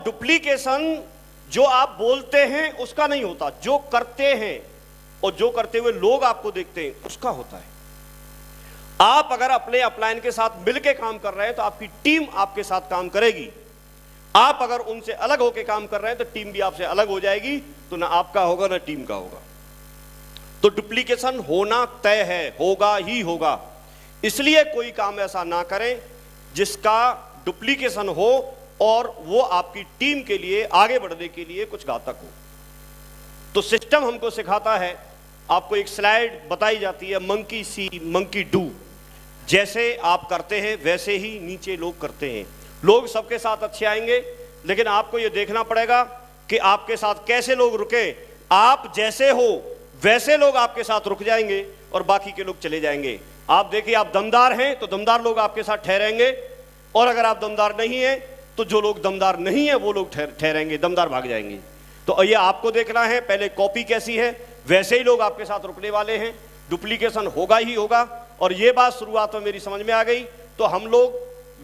Duplication जो आप बोलते हैं उसका नहीं होता, जो करते हैं और जो करते हुए लोग आपको देखते हैं उसका होता है। आप अगर अपने अपलाइन के साथ मिलकर काम कर रहे हैं तो आपकी टीम आपके साथ काम करेगी। आप अगर उनसे अलग होकर काम कर रहे हैं तो टीम भी आपसे अलग हो जाएगी, तो ना आपका होगा ना टीम का होगा। तो डुप्लीकेशन होना तय है, होगा ही होगा। इसलिए कोई काम ऐसा ना करें जिसका डुप्लीकेशन हो और वो आपकी टीम के लिए आगे बढ़ने के लिए कुछ घातक हो। तो सिस्टम हमको सिखाता है, आपको एक स्लाइड बताई जाती है, मंकी सी मंकी डू। जैसे आप करते हैं वैसे ही नीचे लोग करते हैं। लोग सबके साथ अच्छे आएंगे, लेकिन आपको ये देखना पड़ेगा कि आपके साथ कैसे लोग रुके। आप जैसे हो वैसे लोग आपके साथ रुक जाएंगे और बाकी के लोग चले जाएंगे। आप देखिए, आप दमदार हैं तो दमदार लोग आपके साथ ठहरेंगे, और अगर आप दमदार नहीं हैं तो जो लोग दमदार नहीं है वो लोग ठहरेंगे, दमदार भाग जाएंगे। तो ये आपको देखना है, पहले कॉपी कैसी है, वैसे ही लोग आपके साथ रुकने वाले हैं। डुप्लीकेशन होगा ही होगा। और ये बात शुरुआत में मेरी समझ में आ गई। तो हम लोग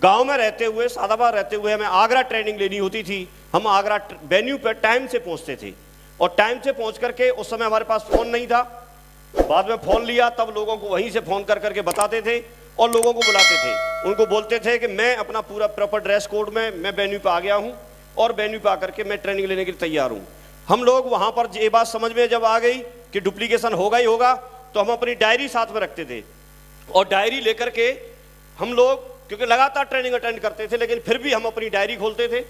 गांव में रहते हुए, सादाबाद रहते हुए, हमें आगरा ट्रेनिंग लेनी होती थी। हम आगरा वेन्यू पर टाइम से पहुंचते थे, और टाइम से पहुंच करके, उस समय हमारे पास फोन नहीं था, बाद में फोन लिया, तब लोगों को वहीं से फोन कर करके बताते थे और लोगों को बुलाते थे। उनको बोलते थे कि मैं अपना पूरा प्रॉपर ड्रेस कोड में मैं वेन्यू पे आ गया हूं और वेन्यू पे आकर के मैं ट्रेनिंग लेने के लिए तैयार हूं। हम लोग वहां पर ये बात समझ में जब आ गई कि डुप्लीकेशन होगा ही होगा, तो हम अपनी डायरी साथ में रखते थे, और डायरी लेकर के हम लोग, क्योंकि लगातार ट्रेनिंग अटेंड करते थे, लेकिन फिर भी हम अपनी डायरी खोलते थे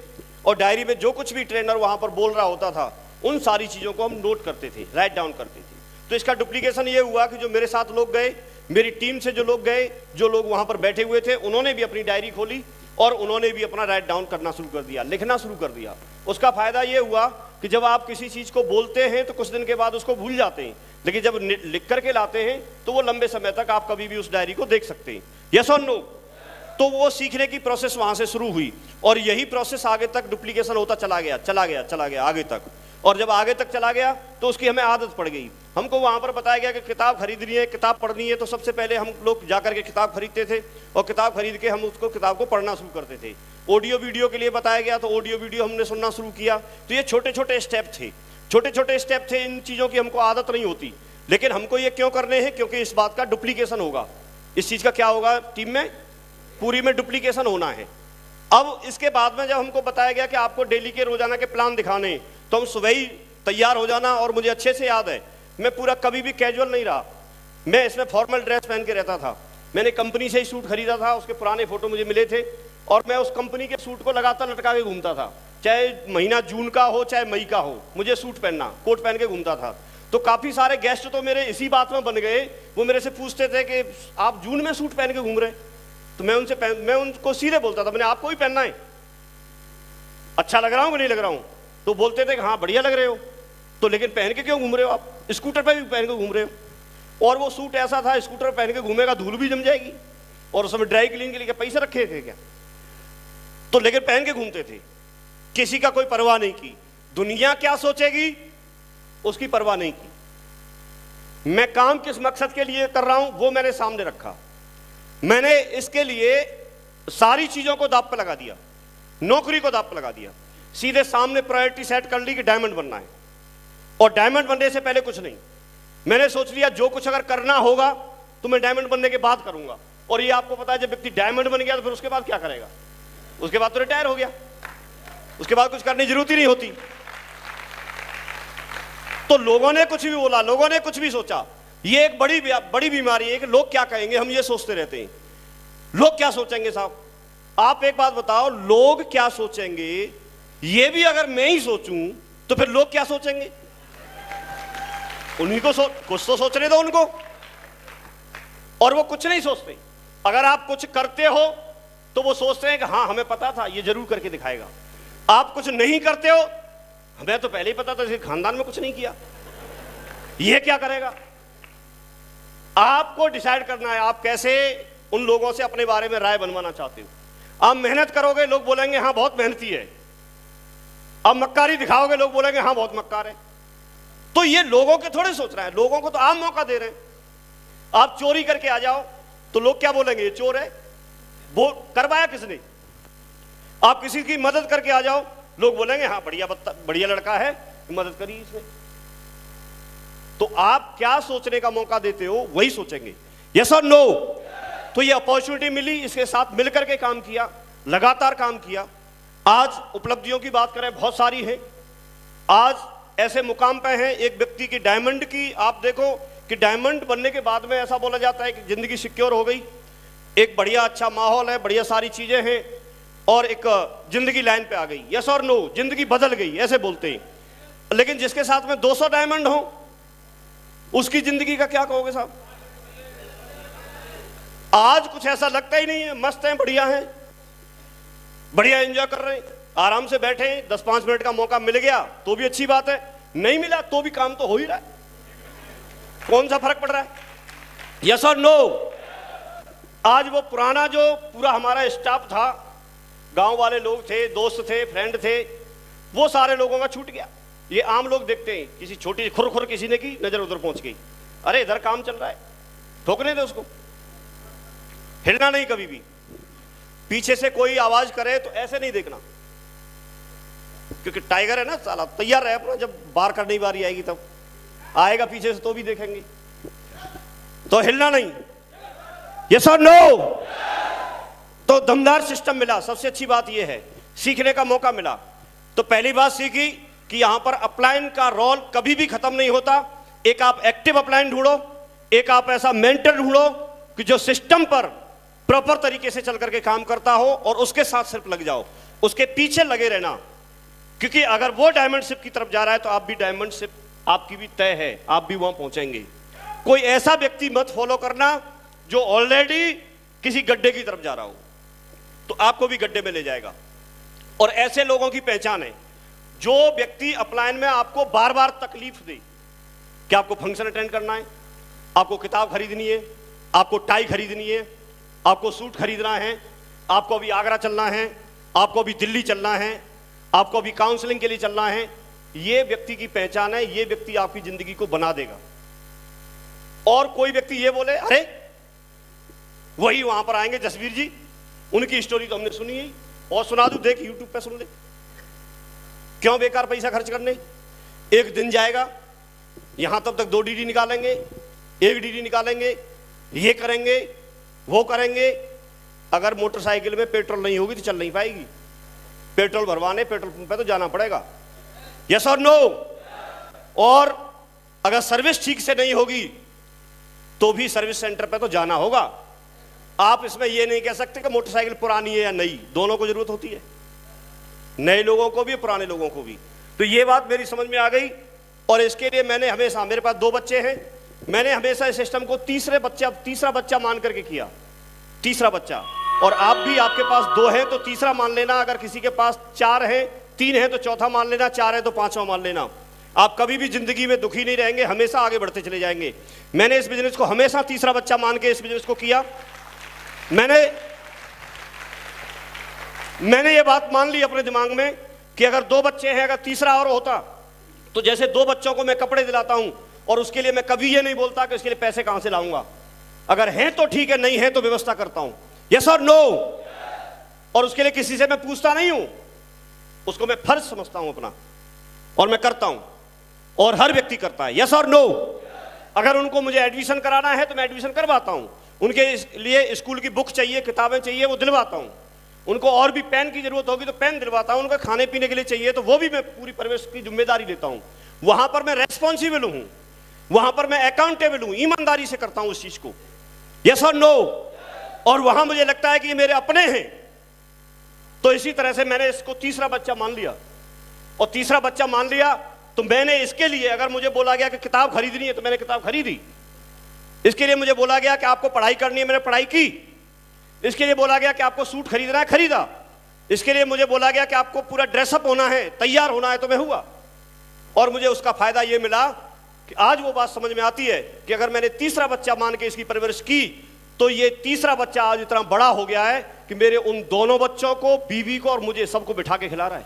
और डायरी में जो कुछ भी ट्रेनर वहां पर बोल रहा होता था उन सारी चीजों को हम नोट करते थे, राइट डाउन करते थे। तो इसका डुप्लीकेशन ये हुआ कि जो मेरे साथ लोग गए, मेरी टीम से जो लोग गए, जो लोग वहां पर बैठे हुए थे, उन्होंने भी अपनी डायरी खोली और उन्होंने भी अपना राइट डाउन करना शुरू कर दिया, लिखना शुरू कर दिया। उसका फायदा ये हुआ कि जब आप किसी चीज को बोलते हैं तो कुछ दिन के बाद उसको भूल जाते हैं, लेकिन जब लिख करके लाते हैं तो वो लंबे समय तक आप कभी भी उस डायरी को देख सकते हैं। यस और नो? तो वो सीखने की प्रोसेस वहां से शुरू हुई, और यही प्रोसेस आगे तक डुप्लीकेशन होता चला गया आगे तक। और जब आगे तक चला गया तो उसकी हमें आदत पड़ गई। हमको वहां पर बताया गया कि किताब खरीदनी है, किताब पढ़नी है, तो सबसे पहले हम लोग जाकर के किताब खरीदते थे, और किताब खरीद के हम उसको किताब को पढ़ना शुरू करते थे। ऑडियो वीडियो के लिए बताया गया तो ऑडियो वीडियो हमने सुनना शुरू किया। तो ये छोटे छोटे स्टेप थे, छोटे छोटे स्टेप थे। इन चीज़ों की हमको आदत नहीं होती, लेकिन हमको ये क्यों करने हैं? क्योंकि इस बात का डुप्लीकेशन होगा। इस चीज़ का क्या होगा? टीम में पूरी में डुप्लीकेशन होना है। अब इसके बाद में जब हमको बताया गया कि आपको डेली के रोजाना के प्लान दिखाने हैं, तो हम सुबह ही तैयार हो जाना। और मुझे अच्छे से याद है, मैं पूरा कभी भी कैजुअल नहीं रहा, मैं इसमें फॉर्मल ड्रेस पहन के रहता था। मैंने कंपनी से ही सूट खरीदा था, उसके पुराने फोटो मुझे मिले थे, और मैं उस कंपनी के सूट को लगातार लटका के घूमता था। चाहे महीना जून का हो चाहे मई का हो, मुझे सूट पहनना, कोट पहन के घूमता था। तो काफी सारे गेस्ट तो मेरे इसी बात में बन गए, वो मेरे से पूछते थे कि आप जून में सूट पहन के घूम रहे? तो मैं उनको सीधे बोलता था, मैंने आपको भी पहनना है, अच्छा लग रहा हूं कि नहीं लग रहा हूं? तो बोलते थे कि हाँ बढ़िया लग रहे हो। तो लेकिन पहन के क्यों घूम रहे हो आप? स्कूटर पे भी पहन के घूम रहे हो। और वो सूट ऐसा था, स्कूटर पहन के घूमेगा धूल भी जम जाएगी, और उसमें ड्राई क्लीन के लिए क्या पैसे रखे थे क्या? तो लेकिन पहन के घूमते थे, किसी का कोई परवाह नहीं की। दुनिया क्या सोचेगी उसकी परवाह नहीं की। मैं काम किस मकसद के लिए कर रहा हूं वो मैंने सामने रखा। मैंने इसके लिए सारी चीजों को दांव पे लगा दिया, नौकरी को दांव पे लगा दिया। सीधे सामने प्रायोरिटी सेट कर ली कि डायमंड बनना है, और डायमंड बनने से पहले कुछ नहीं। मैंने सोच लिया जो कुछ अगर करना होगा तो मैं डायमंड बनने के बाद करूंगा। और ये आपको पता है, जब व्यक्ति डायमंड बन गया तो फिर उसके बाद क्या करेगा? उसके बाद तो रिटायर हो गया, उसके बाद कुछ करने की जरूरत ही नहीं होती। तो लोगों ने कुछ भी बोला, लोगों ने कुछ भी सोचा, ये एक बड़ी बीमारी है कि लोग क्या कहेंगे, हम ये सोचते रहते हैं। लोग क्या सोचेंगे? साहब आप एक बात बताओ, लोग क्या सोचेंगे ये भी अगर मैं ही सोचूं तो फिर लोग क्या सोचेंगे? उन्हीं को कुछ तो सोचने दो उनको। और वो कुछ नहीं सोचते। अगर आप कुछ करते हो तो वो सोचते हैं कि हाँ हमें पता था ये जरूर करके दिखाएगा। आप कुछ नहीं करते हो, हमें तो पहले ही पता था, इस खानदान में कुछ नहीं किया, ये क्या करेगा? आपको डिसाइड करना है आप कैसे उन लोगों से अपने बारे में राय बनवाना चाहते हो। आप मेहनत करोगे, लोग बोलेंगे हाँ बहुत मेहनती है। अब मक्कारी दिखाओगे, लोग बोलेंगे हाँ बहुत मक्कार है। तो ये लोगों के थोड़े सोच रहा है, लोगों को तो आप मौका दे रहे हैं। आप चोरी करके आ जाओ तो लोग क्या बोलेंगे? ये चोर है। वो करवाया किसने? आप किसी की मदद करके आ जाओ लोग बोलेंगे हाँ बढ़िया लड़का है, मदद करिए इसमें। तो आप क्या सोचने का मौका देते हो वही सोचेंगे, यस और नो। तो ये अपॉर्चुनिटी मिली, इसके साथ मिलकर के काम किया, लगातार काम किया। आज उपलब्धियों की बात करें बहुत सारी है, आज ऐसे मुकाम पे हैं। एक व्यक्ति की डायमंड की आप देखो कि डायमंड बनने के बाद में ऐसा बोला जाता है कि जिंदगी सिक्योर हो गई, एक बढ़िया अच्छा माहौल है, बढ़िया सारी चीजें हैं और एक जिंदगी लाइन पे आ गई, यस और नो, जिंदगी बदल गई ऐसे बोलते हैं। लेकिन जिसके साथ में 200 डायमंड हो उसकी जिंदगी का क्या कहोगे साहब? आज कुछ ऐसा लगता ही नहीं है, मस्त हैं, बढ़िया हैं, बढ़िया एंजॉय कर रहे हैं, आराम से बैठे हैं। 10-5 मिनट का मौका मिल गया तो भी अच्छी बात है, नहीं मिला तो भी काम तो हो ही रहा है, कौन सा फर्क पड़ रहा है, यस और नो। आज वो पुराना जो पूरा हमारा स्टाफ था, गांव वाले लोग थे, दोस्त थे, फ्रेंड थे, वो सारे लोगों का छूट गया। ये आम लोग देखते हैं, किसी छोटी खुर किसी ने की, नजर उधर पहुंच गई, अरे इधर काम चल रहा है, ठोकने दे उसको, हिलना नहीं कभी भी। पीछे से कोई आवाज करे तो ऐसे नहीं देखना, क्योंकि टाइगर है ना साला, तैयार रहे अपना, जब बार करने की बारी आएगी तब आएगा पीछे से तो भी देखेंगे, तो हिलना नहीं, यस और नो। तो दमदार सिस्टम मिला, सबसे अच्छी बात यह है, सीखने का मौका मिला। तो पहली बात सीखी कि यहां पर अपलाइन का रोल कभी भी खत्म नहीं होता। एक आप एक्टिव अपलाइन ढूंढो, एक आप ऐसा मेंटर ढूंढो कि जो सिस्टम पर प्रॉपर तरीके से चल करके काम करता हो और उसके साथ सिर्फ लग जाओ, उसके पीछे लगे रहना, क्योंकि अगर वो डायमंड शिप की तरफ जा रहा है तो आप भी डायमंड शिप आपकी भी तय है, आप भी वहां पहुंचेंगे। कोई ऐसा व्यक्ति मत फॉलो करना जो ऑलरेडी किसी गड्ढे की तरफ जा रहा हो, तो आपको भी गड्ढे में ले जाएगा। और ऐसे लोगों की पहचान है जो व्यक्ति अपलाइन में आपको बार बार तकलीफ दे कि आपको फंक्शन अटेंड करना है, आपको किताब खरीदनी है, आपको टाई खरीदनी है, आपको सूट खरीदना है, आपको अभी आगरा चलना है, आपको अभी दिल्ली चलना है, आपको अभी काउंसलिंग के लिए चलना है। ये व्यक्ति की पहचान है, ये व्यक्ति आपकी जिंदगी को बना देगा। और कोई व्यक्ति ये बोले अरे वही वहां पर आएंगे जसवीर जी, उनकी स्टोरी तो हमने सुनी है, और सुना दूं, देख यूट्यूब पे सुन ले, क्यों बेकार पैसा खर्च करने। एक दिन जाएगा, यहां तब तक 2 डीडी निकालेंगे, 1 डीडी निकालेंगे, ये करेंगे वो करेंगे। अगर मोटरसाइकिल में पेट्रोल नहीं होगी तो चल नहीं पाएगी, पेट्रोल भरवाने पेट्रोल पंप पे तो जाना पड़ेगा, यस और नो। और अगर सर्विस ठीक से नहीं होगी तो भी सर्विस सेंटर पे तो जाना होगा। आप इसमें यह नहीं कह सकते कि मोटरसाइकिल पुरानी है या नई, दोनों को जरूरत होती है, नए लोगों को भी पुराने लोगों को भी। तो ये बात मेरी समझ में आ गई, और इसके लिए मैंने हमेशा, मेरे पास 2 बच्चे हैं, मैंने हमेशा इस सिस्टम को तीसरा बच्चा मान करके किया, तीसरा बच्चा। और आप भी, आपके पास 2 हैं तो तीसरा मान लेना, अगर किसी के पास 4 हैं, 3 हैं तो चौथा मान लेना, 4 है तो 5वां मान लेना। आप कभी भी जिंदगी में दुखी नहीं रहेंगे, हमेशा आगे बढ़ते चले जाएंगे। मैंने इस बिजनेस को हमेशा तीसरा बच्चा मान के इस बिजनेस को किया। मैंने ये बात मान ली अपने दिमाग में कि अगर 2 बच्चे हैं, अगर तीसरा और होता तो जैसे 2 बच्चों को मैं कपड़े दिलाता हूं, और उसके लिए मैं कभी ये नहीं बोलता कि उसके लिए पैसे कहां से लाऊंगा, अगर हैं तो ठीक है, नहीं है तो व्यवस्था करता हूं, यस और नो। और उसके लिए किसी से मैं पूछता नहीं हूं, उसको मैं फर्ज समझता हूं अपना, और मैं करता हूं, और हर व्यक्ति करता है, यस और नो। अगर उनको मुझे एडमिशन कराना है तो मैं एडमिशन करवाता हूं, उनके लिए स्कूल की बुक चाहिए, किताबें चाहिए, वो दिलवाता हूं, उनको और भी पेन की जरूरत होगी तो पेन दिलवाता हूं, उनका खाने पीने के लिए चाहिए तो वो भी मैं पूरी परिवेश की जिम्मेदारी लेता हूं। वहां पर मैं रेस्पॉन्सिबल हूं, वहां पर मैं अकाउंटेबल हूं, ईमानदारी से करता हूं उस चीज को, यस और नो। और वहां मुझे लगता है कि ये मेरे अपने हैं, तो इसी तरह से मैंने इसको तीसरा बच्चा मान लिया। और तीसरा बच्चा मान लिया तो मैंने इसके लिए, अगर मुझे बोला गया कि किताब खरीदनी है तो मैंने किताब खरीदी, इसके लिए मुझे बोला गया कि आपको पढ़ाई करनी है, मैंने पढ़ाई की, इसके लिए बोला गया कि आपको सूट खरीदना है, खरीदा, इसके लिए मुझे बोला गया कि आपको पूरा ड्रेसअप होना है, तैयार होना है, तो मैं हुआ। और मुझे उसका फायदा यह मिला कि आज वो बात समझ में आती है कि अगर मैंने तीसरा बच्चा मान के इसकी परवरिश की तो ये तीसरा बच्चा आज इतना बड़ा हो गया है कि मेरे उन दोनों बच्चों को, बीवी को और मुझे सबको बिठा के खिला रहा है।